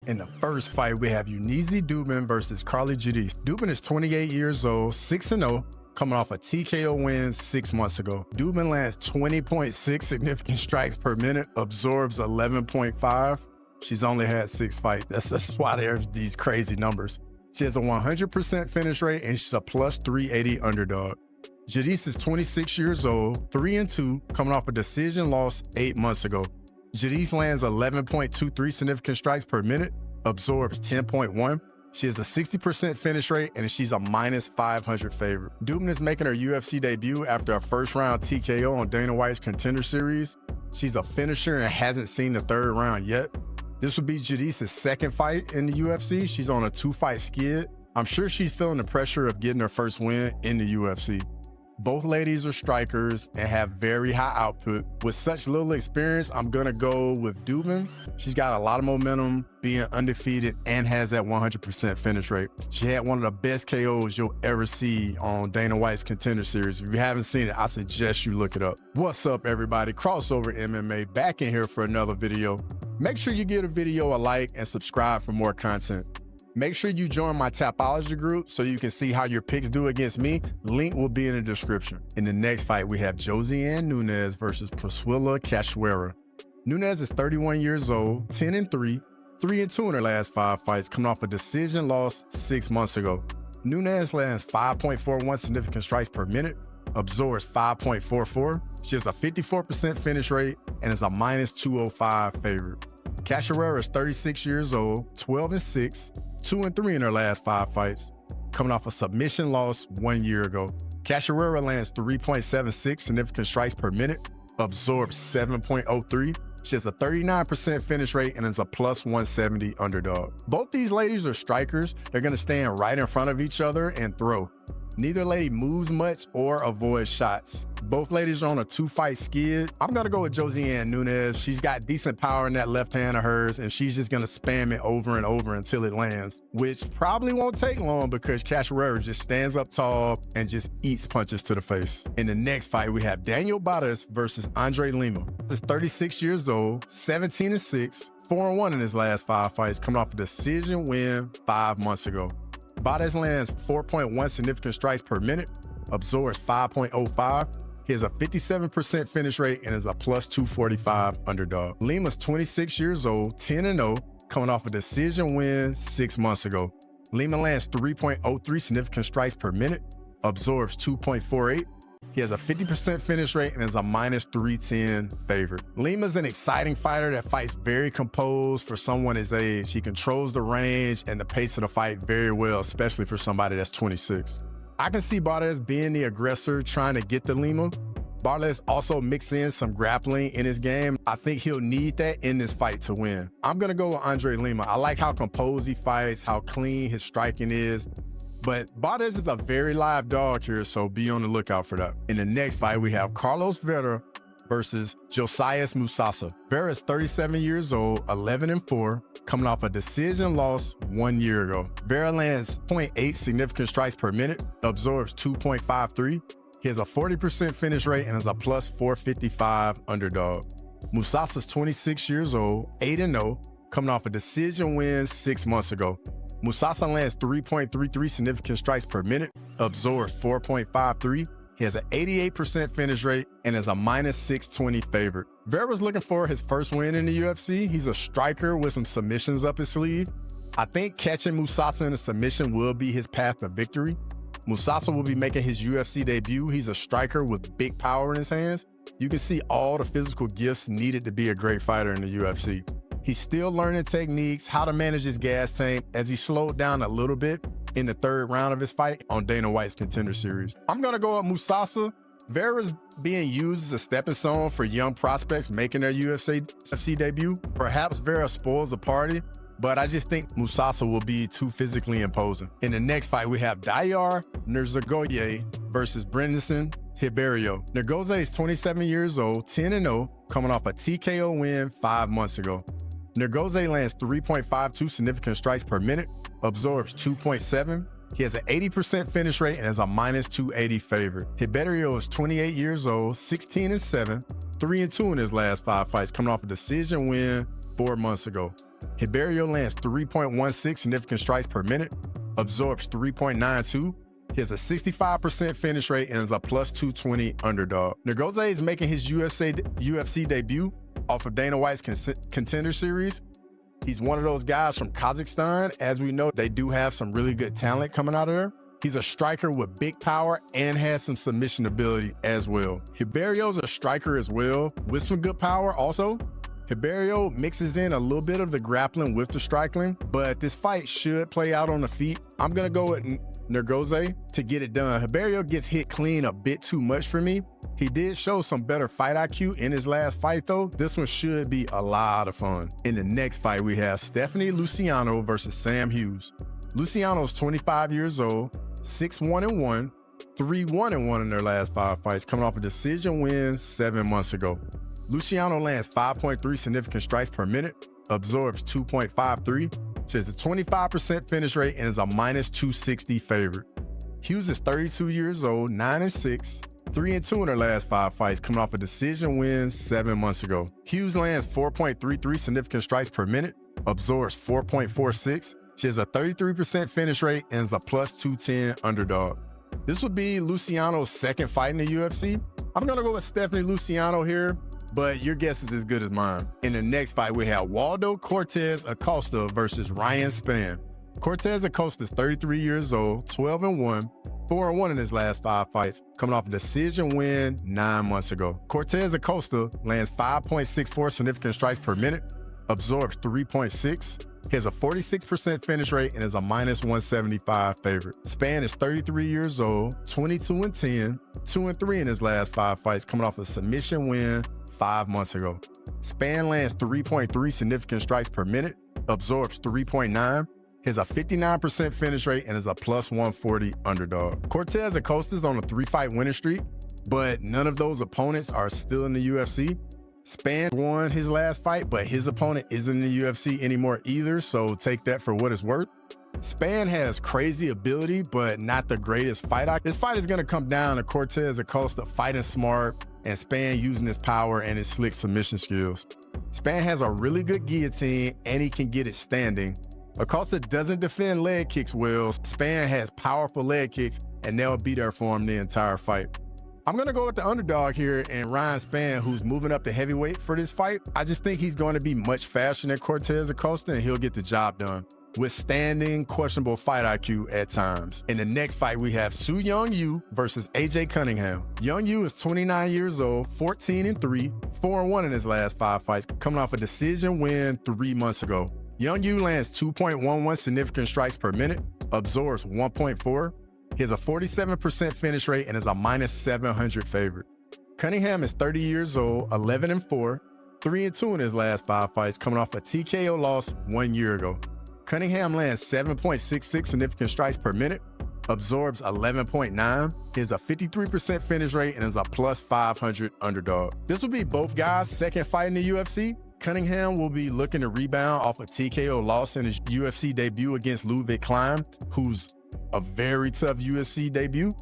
In the first fight, we have Yuneisy Duben versus Carli Judice. Duben is 28 years old, 6-0, coming off a TKO win 6 months ago. Duben lands 20.6 significant strikes per minute, absorbs 11.5. She's only had 6 fights. That's why there's these crazy numbers. She has a 100% finish rate, and she's a plus 380 underdog. Judice is 26 years old, 3-2, coming off a decision loss 8 months ago. Judice lands 11.23 significant strikes per minute, absorbs 10.1. She has a 60% finish rate, and she's a minus 500 favorite. Duben is making her UFC debut after a first-round TKO on Dana White's Contender Series. She's a finisher and hasn't seen the 3rd round yet. This would be Judice's 2nd fight in the UFC. She's on a 2-fight skid. I'm sure she's feeling the pressure of getting her first win in the UFC. Both ladies are strikers and have very high output. With such little experience, I'm gonna go with Duben. She's got a lot of momentum, being undefeated, and has that 100% finish rate. She had one of the best KOs you'll ever see on Dana White's Contender Series. If you haven't seen it, I suggest you look it up. What's up, everybody? Crossover MMA back in here for another video. Make sure you give a video a like and subscribe for more content. Make sure you join my Tapology group so you can see how your picks do against me. Link will be in the description. In the next fight, we have Josiane Nunes versus Priscila Cachoeira. Nunes is 31 years old, 10-3, 3-2 in her last 5 fights, coming off a decision loss 6 months ago. Nunes lands 5.41 significant strikes per minute, absorbs 5.44. She has a 54% finish rate and is a minus 205 favorite. Cachoeira is 36 years old, 12-6, 2-3 in her last 5 fights, coming off a submission loss 1 year ago. Cachoeira lands 3.76 significant strikes per minute, absorbs 7.03. She has a 39% finish rate and is a plus 170 underdog. Both these ladies are strikers. They're gonna stand right in front of each other and throw. Neither lady moves much or avoids shots. Both ladies are on a 2-fight skid. I'm gonna go with Josiane Nunes. She's got decent power in that left hand of hers, and she's just gonna spam it over and over until it lands, which probably won't take long because Cachoeira just stands up tall and just eats punches to the face. In the next fight, we have Daniel Barez versus Lima. He's 36 years old, 17-6, 4-1 in his last 5 fights, coming off a decision win 5 months ago. Barez lands 4.1 significant strikes per minute, absorbs 5.05. He has a 57% finish rate and is a plus 245 underdog. Lima's 26 years old, 10-0, coming off a decision win 6 months ago. Lima lands 3.03 significant strikes per minute, absorbs 2.48. He has a 50% finish rate and is a minus 310 favorite. Lima's an exciting fighter that fights very composed for someone his age. He controls the range and the pace of the fight very well, especially for somebody that's 26. I can see Barez being the aggressor, trying to get to Lima. Barez also mixed in some grappling in his game. I think he'll need that in this fight to win. I'm gonna go with Lima. I like how composed he fights, how clean his striking is. But Barez is a very live dog here, so be on the lookout for that. In the next fight, we have Vera versus Josias Musasa. Vera is 37 years old, 11-4, coming off a decision loss 1 year ago. Vera lands 0.8 significant strikes per minute, absorbs 2.53. He has a 40% finish rate and is a plus 455 underdog. Musasa's 26 years old, 8-0, coming off a decision win 6 months ago. Musasa lands 3.33 significant strikes per minute, absorbs 4.53. He has an 88% finish rate and is a minus 620 favorite. Vera's looking for his first win in the UFC. He's a striker with some submissions up his sleeve. I think catching Musasa in a submission will be his path to victory. Musasa will be making his UFC debut. He's a striker with big power in his hands. You can see all the physical gifts needed to be a great fighter in the UFC. He's still learning techniques, how to manage his gas tank as he slowed down a little bit in the 3rd round of his fight on Dana White's Contender Series. I'm gonna go with Musasa. Vera's being used as a stepping stone for young prospects making their UFC debut. Perhaps Vera spoils the party, but I just think Musasa will be too physically imposing. In the next fight, we have Diyar Nurgozhay versus Brendson Ribeiro. Nurgozhay is 27 years old, 10-0, coming off a TKO win 5 months ago. Nurgozhay lands 3.52 significant strikes per minute, absorbs 2.7. He has an 80% finish rate and is a minus 280 favorite. Ribeiro is 28 years old, 16-7, 3-2 in his last 5 fights, coming off a decision win 4 months ago. Ribeiro lands 3.16 significant strikes per minute, absorbs 3.92. He has a 65% finish rate and is a plus 220 underdog. Nurgozhay is making his UFC debut off of Dana White's Contender Series. He's one of those guys from Kazakhstan. As we know, they do have some really good talent coming out of there. He's a striker with big power and has some submission ability as well. Ribeiro's a striker as well with some good power also. Ribeiro mixes in a little bit of the grappling with the striking, but this fight should play out on the feet. I'm gonna go with Nurgozhay to get it done. Ribeiro gets hit clean a bit too much for me. He did show some better fight IQ in his last fight though. This one should be a lot of fun. In the next fight, we have Stephanie Luciano versus Sam Hughes. Luciano's 25 years old, 6-1-1, 3-1-1 in their last 5 fights, coming off a decision win 7 months ago. Luciano lands 5.3 significant strikes per minute, absorbs 2.53, she has a 25% finish rate and is a minus 260 favorite. Hughes is 32 years old, 9-6, 3-2 in her last 5 fights, coming off a decision win 7 months ago. Hughes lands 4.33 significant strikes per minute, absorbs 4.46. She has a 33% finish rate and is a plus 210 underdog. This would be Luciano's second fight in the UFC. I'm gonna go with Stephanie Luciano here, but your guess is as good as mine. In the next fight, we have Waldo Cortes Acosta versus Ryan Spann. Cortes Acosta is 33 years old, 12-1, 4-1 in his last 5 fights, coming off a decision win 9 months ago. Cortes Acosta lands 5.64 significant strikes per minute, absorbs 3.6. He has a 46% finish rate and is a minus 175 favorite. Spann is 33 years old, 22-10, 2-3 in his last 5 fights, coming off a submission win 5 months ago. Spann lands 3.3 significant strikes per minute, absorbs 3.9, has a 59% finish rate and is a plus 140 underdog. Cortes Acosta is on a 3-fight winning streak, but none of those opponents are still in the UFC. Spann won his last fight, but his opponent isn't in the UFC anymore either, so take that for what it's worth. Spann has crazy ability, but not the greatest fight. This fight is going to come down to Cortes Acosta fighting smart and Spann using his power and his slick submission skills. Spann has a really good guillotine and he can get it standing. Acosta doesn't defend leg kicks well. Spann has powerful leg kicks and they'll be there for him the entire fight. I'm going to go with the underdog here and Ryan Spann, who's moving up to heavyweight for this fight. I just think he's going to be much faster than Cortes Acosta and he'll get the job done. Withstanding questionable fight IQ at times. In the next fight, we have SuYoung You versus AJ Cunningham. Young You is 29 years old, 14-3, 4-1 in his last 5 fights, coming off a decision win 3 months ago. Young You lands 2.11 significant strikes per minute, absorbs 1.4. He has a 47% finish rate and is a minus 700 favorite. Cunningham is 30 years old, 11-4, 3-2 in his last 5 fights, coming off a TKO loss 1 year ago. Cunningham lands 7.66 significant strikes per minute, absorbs 11.9. He has a 53% finish rate and is a plus 500 underdog. This will be both guys' second fight in the UFC. Cunningham will be looking to rebound off a TKO loss in his UFC debut against Ludwig Klein, who's a very tough UFC debut.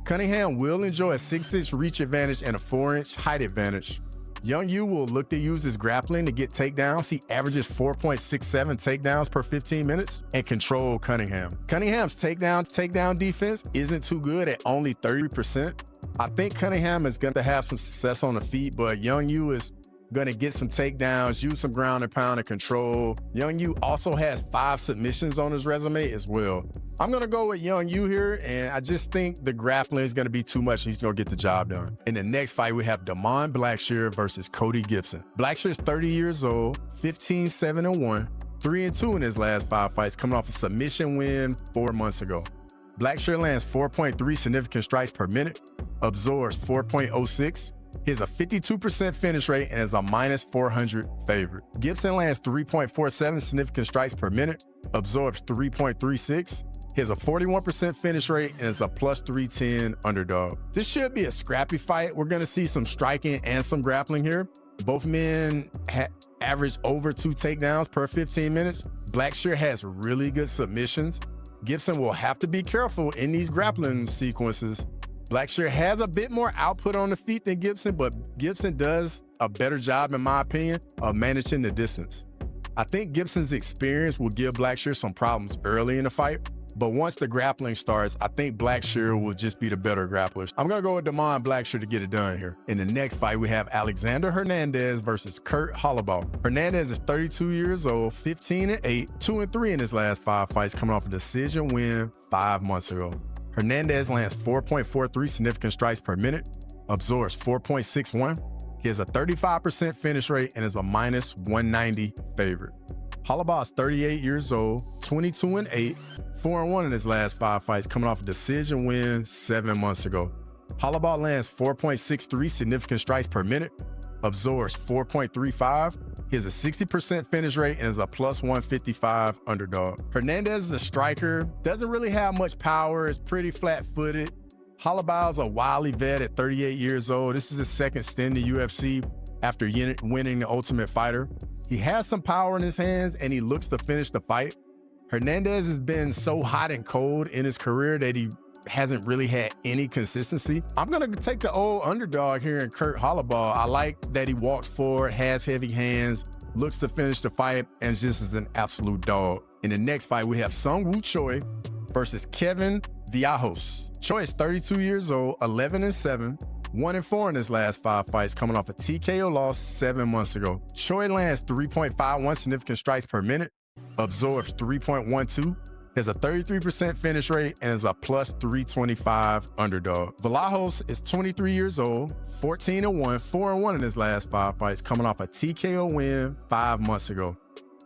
Cunningham will enjoy a 6-inch reach advantage and a 4-inch height advantage. Young You will look to use his grappling to get takedowns. He averages 4.67 takedowns per 15 minutes and control Cunningham. Cunningham's takedown defense isn't too good at only 30%. I think Cunningham is going to have some success on the feet, but Young You is going to get some takedowns, use some ground and pound and control. Young You also has 5 submissions on his resume as well. I'm going to go with Young You here, and I just think the grappling is going to be too much and he's going to get the job done. In the next fight, we have Blackshear versus Cody Gibson. Blackshear is 30 years old, 15-7-1, 3-2 in his last 5 fights, coming off a submission win 4 months ago. Blackshear lands 4.3 significant strikes per minute, absorbs 4.06. He has a 52% finish rate and is a minus 400 favorite. Gibson lands 3.47 significant strikes per minute, absorbs 3.36. He has a 41% finish rate and is a plus 310 underdog. This should be a scrappy fight. We're going to see some striking and some grappling here. Both men average over 2 takedowns per 15 minutes. Blackshear has really good submissions. Gibson will have to be careful in these grappling sequences. Blackshear has a bit more output on the feet than Gibson, but Gibson does a better job, in my opinion, of managing the distance. I think Gibson's experience will give Blackshear some problems early in the fight, but once the grappling starts, I think Blackshear will just be the better grapplers. I'm gonna go with Blackshear to get it done here. In the next fight, we have Alexander Hernandez versus Holobaugh. Hernandez is 32 years old, 15-8, 2-3 in his last 5 fights, coming off a decision win 5 months ago. Hernandez lands 4.43 significant strikes per minute, absorbs 4.61. He has a 35% finish rate and is a -190 favorite. Holobaugh is 38 years old, 22-8, 4-1 in his last 5 fights, coming off a decision win 7 months ago. Holobaugh lands 4.63 significant strikes per minute, absorbs 4.35. He has a 60% finish rate and is a +155 underdog. Hernandez is a striker, doesn't really have much power, is pretty flat-footed. Holobaugh is a wily vet at 38 years old. This is his second stint in the UFC after winning the Ultimate Fighter. He has some power in his hands and he looks to finish the fight. Hernandez has been so hot and cold in his career that he hasn't really had any consistency. I'm gonna take the old underdog here in Holobaugh. I like that he walks forward, has heavy hands, looks to finish the fight, and just is an absolute dog. In the next fight, we have SuYoung You Choi versus Kevin Villajos. Choi is 32 years old, 11-7, 1-4 in his last 5 fights, coming off a TKO loss 7 months ago. Choi lands 3.51 significant strikes per minute, absorbs 3.12, has a 33% finish rate, and is a +325 underdog. Villajos is 23 years old, 14-1, 4-1 in his last 5 fights, coming off a TKO win 5 months ago.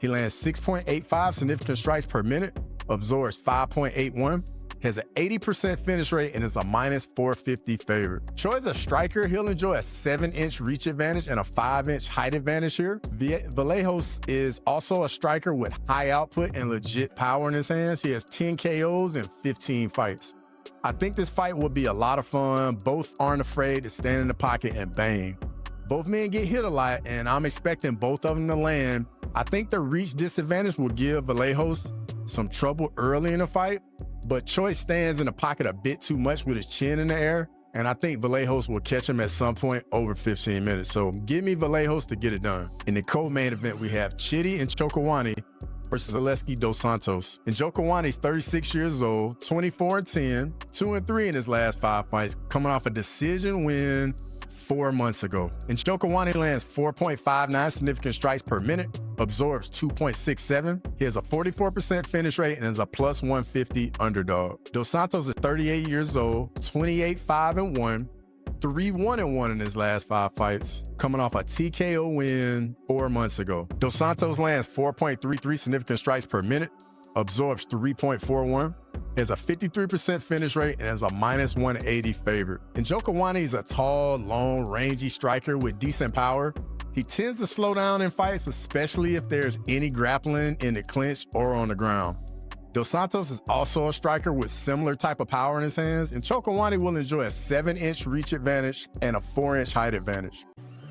He lands 6.85 significant strikes per minute, absorbs 5.81, has an 80% finish rate, and is a -450 favorite. Choi is a striker. He'll enjoy a 7-inch reach advantage and a 5-inch height advantage here. Villajos is also a striker with high output and legit power in his hands. He has 10 KOs in 15 fights. I think this fight will be a lot of fun. Both aren't afraid to stand in the pocket and bang. Both men get hit a lot, and I'm expecting both of them to land. I think the reach disadvantage will give Villajos some trouble early in the fight, but Choi stands in the pocket a bit too much with his chin in the air, and I think Villajos will catch him at some point over 15 minutes. So give me Villajos to get it done. In the co-main event, we have Chidi and Njokuani versus Zaleski dos Santos. And Njokuani is 36 years old, 24-10, 2-3 in his last 5 fights, coming off a decision win 4 months ago. And Njokuani lands 4.59 significant strikes per minute, absorbs 2.67. He has a 44% finish rate and is a +150 underdog. Dos Santos is 38 years old, 28-5-1, 3-1-1 in his last 5 fights, coming off a TKO win 4 months ago. Dos Santos lands 4.33 significant strikes per minute, absorbs 3.41, has a 53% finish rate, and is a -180 favorite. And Njokuani is a tall, long, rangy striker with decent power. He tends to slow down in fights, especially if there's any grappling in the clinch or on the ground. Dos Santos is also a striker with similar type of power in his hands, and Njokuani will enjoy a 7-inch reach advantage and a 4-inch height advantage.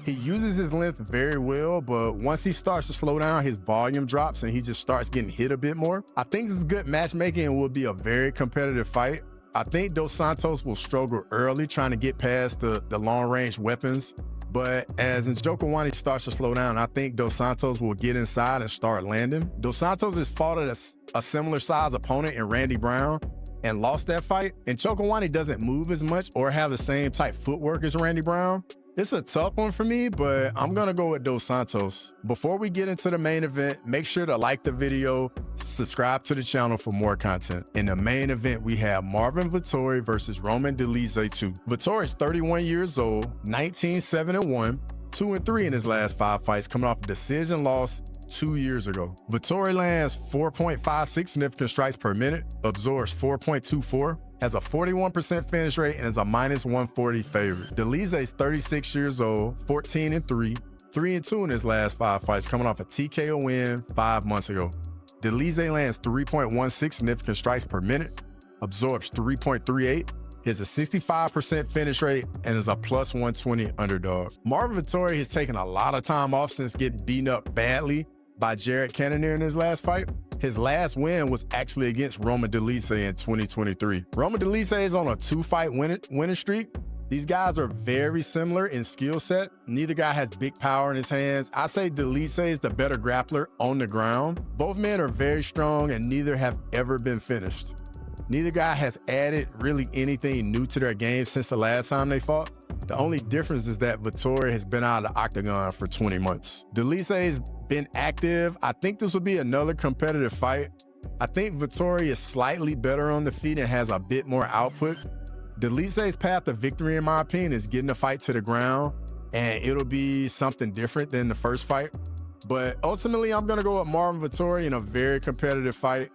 He uses his length very well, but once he starts to slow down, his volume drops and he just starts getting hit a bit more. I think this is good matchmaking and will be a very competitive fight. I think Dos Santos will struggle early trying to get past the long-range weapons, but as Njokuani starts to slow down, I think Dos Santos will get inside and start landing. Dos Santos has fought at a similar size opponent in Randy Brown and lost that fight, and Njokuani doesn't move as much or have the same type footwork as Randy Brown. It's a tough one for me, but I'm gonna go with Dos Santos. Before we get into the main event, make sure to like the video, subscribe to the channel for more content. In the main event, we have Marvin Vettori versus Roman Dolidze 2. Vettori is 31 years old, 19-7-1, 2-3 in his last 5 fights, coming off a decision loss 2 years ago. Vettori lands 4.56 significant strikes per minute, absorbs 4.24, has a 41% finish rate, and is a -140 favorite. Dolidze is 36 years old, 14-3, 3-2 in his last 5 fights, coming off a TKO win 5 months ago. Dolidze lands 3.16 significant strikes per minute, absorbs 3.38, has a 65% finish rate, and is a +120 underdog. Marvin Vettori has taken a lot of time off since getting beaten up badly by Jared Cannonier in his last fight. His last win was actually against Roman Dolidze in 2023. Roman Dolidze is on a 2-fight winning streak, These guys are very similar in skill set. Neither guy has big power in his hands. I say Dolidze is the better grappler on the ground. Both men are very strong and neither have ever been finished. Neither guy has added really anything new to their game since the last time they fought. The only difference is that Vettori has been out of the octagon for 20 months. Dolidze's been active. I think this will be another competitive fight. I think Vettori is slightly better on the feet and has a bit more output. Dolidze's path to victory, in my opinion, is getting the fight to the ground, and it'll be something different than the first fight. But ultimately, I'm going to go with Marvin Vettori in a very competitive fight.